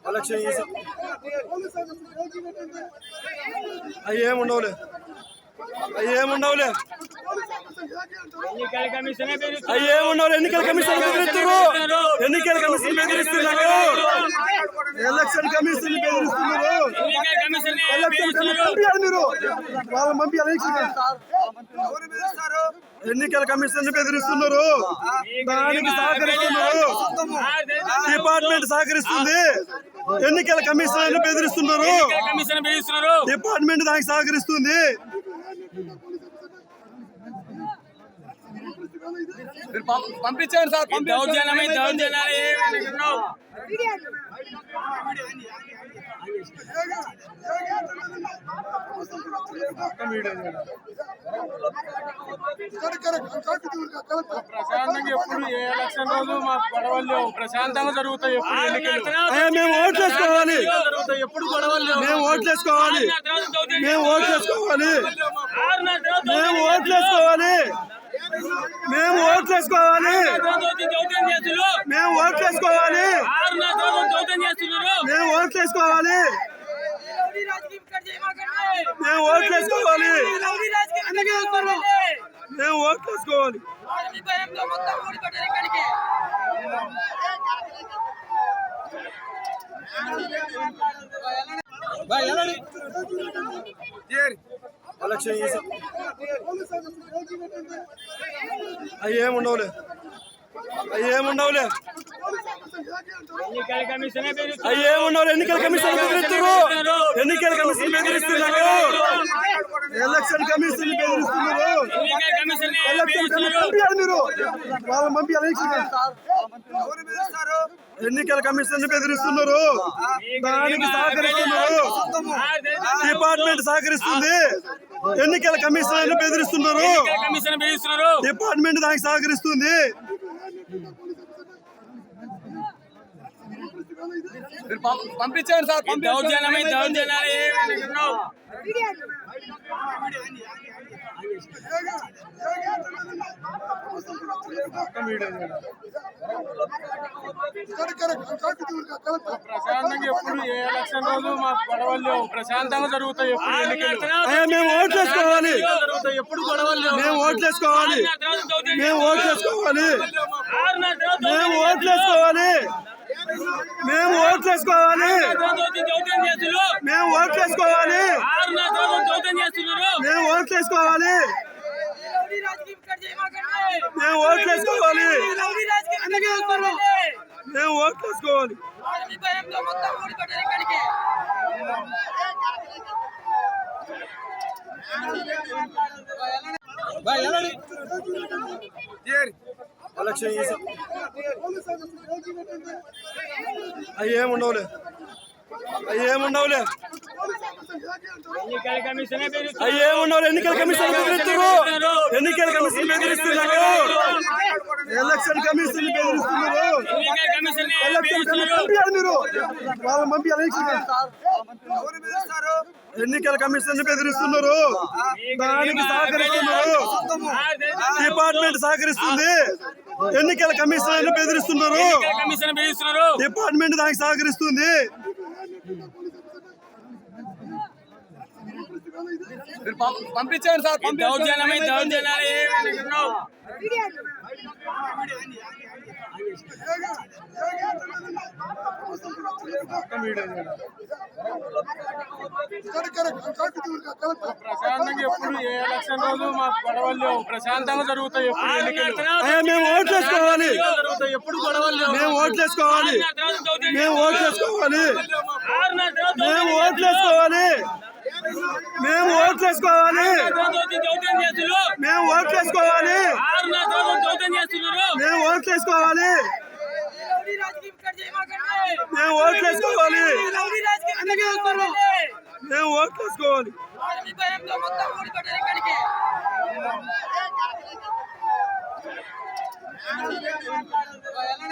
election అయ్యేముండవులే ఎన్నికల commission బెదిరిస్తున్నారు election commission బెదిరిస్తున్నారు మీరు వాళ్ళ పంపి ఎన్నికల కమిషన్ బెదిరిస్తున్నారు దానికి సహకరిస్తున్నారు డిపార్ట్మెంట్ సహకరిస్తుంది ఎన్నికల కమిషన్ బెదిరిస్తున్నారు డిపార్ట్మెంట్ దానికి సహకరిస్తుంది పంపించారు సార్ ప్రశాంతంగా ఎప్పుడు ఏ ఎలక్షన్ రోజు మాకు గొడవలు లేవు ప్రశాంతంగా జరుగుతాయి మేము ఓట్లేసుకోవాలి ఎప్పుడు గొడవలు లేవు మేము ఓట్లేసుకోవాలి మేము ఓట్లేసుకోవాలి మేము ఓట్లేసుకోవాలి మేము ఓట్లేసుకోవాలి మేము ఓట్లేసుకోవాలి మేము ఓట్లేసుకోవాలి మేము ఓట్లేసుకోవాలి మేము ఓట్లేసుకోవాలి ఎలక్షన్ అయ్యేముండవులే ఎన్నికల కమిషన్ బెదిరిస్తున్నారు ఎలక్షన్ కమిషన్ బెదిరిస్తున్నారు మీరు వాళ్ళ పంపి ఎన్నికల కమిషన్ బెదిరిస్తున్నారు దానికి సహకరిస్తున్నారు డిపార్ట్మెంట్ సహకరిస్తుంది ఎన్నికల కమిషన్ బెదిరిస్తున్నారు డిపార్ట్మెంట్ దానికి సహకరిస్తుంది పంపించారు సార్ ప్రశాంతంగా ఎప్పుడు ఏ ఎలక్షన్ రోజు మాకు గొడవలు లేవు ప్రశాంతంగా జరుగుతాయి మేము ఓట్లేసుకోవాలి ఎప్పుడు గొడవలు లేవు మేము ఓట్లేసుకోవాలి మేము ఓట్లేసుకోవాలి మేము ఓట్లేసుకోవాలి మేము ఓట్లేసుకోవాలి మేము ఓట్లేసుకోవాలి మేము ఓట్లేసుకోవాలి మేము ఓట్లేసుకోవాలి మేము ఓట్లేసుకోవాలి ఎలక్షన్ అయ్యేముండవులే ఎన్నికల కమిషన్ బెదిరిస్తున్నారు ఎలక్షన్ కమిషన్ బెదిరిస్తున్నారు మీరు వాళ్ళ పంపి ఎన్నికల కమిషన్ బెదిరిస్తున్నారు దానికి సహకరిస్తున్నారు డిపార్ట్మెంట్ సహకరిస్తుంది ఎన్నికల కమిషన్ బెదిరిస్తున్నారు డిపార్ట్మెంట్ దానికి సహకరిస్తుంది పంపించారు సార్ ప్రశాంతంగా ఎప్పుడు ఏ ఎలక్షన్ రోజు మాకు గొడవలు లేవు ప్రశాంతంగా జరుగుతాయి మేము ఓట్లేసుకోవాలి ఎప్పుడు గొడవలు లేవు మేము ఓట్లేసుకోవాలి మేము ఓట్లేసుకోవాలి మేము ఓట్లేసుకోవాలి మేము ఓట్లేసుకోవాలి మేము ఓట్లేసుకోవాలి మేము ఓట్లేసుకోవాలి మేము ఓట్లేసుకోవాలి మేము ఓట్లేసుకోవాలి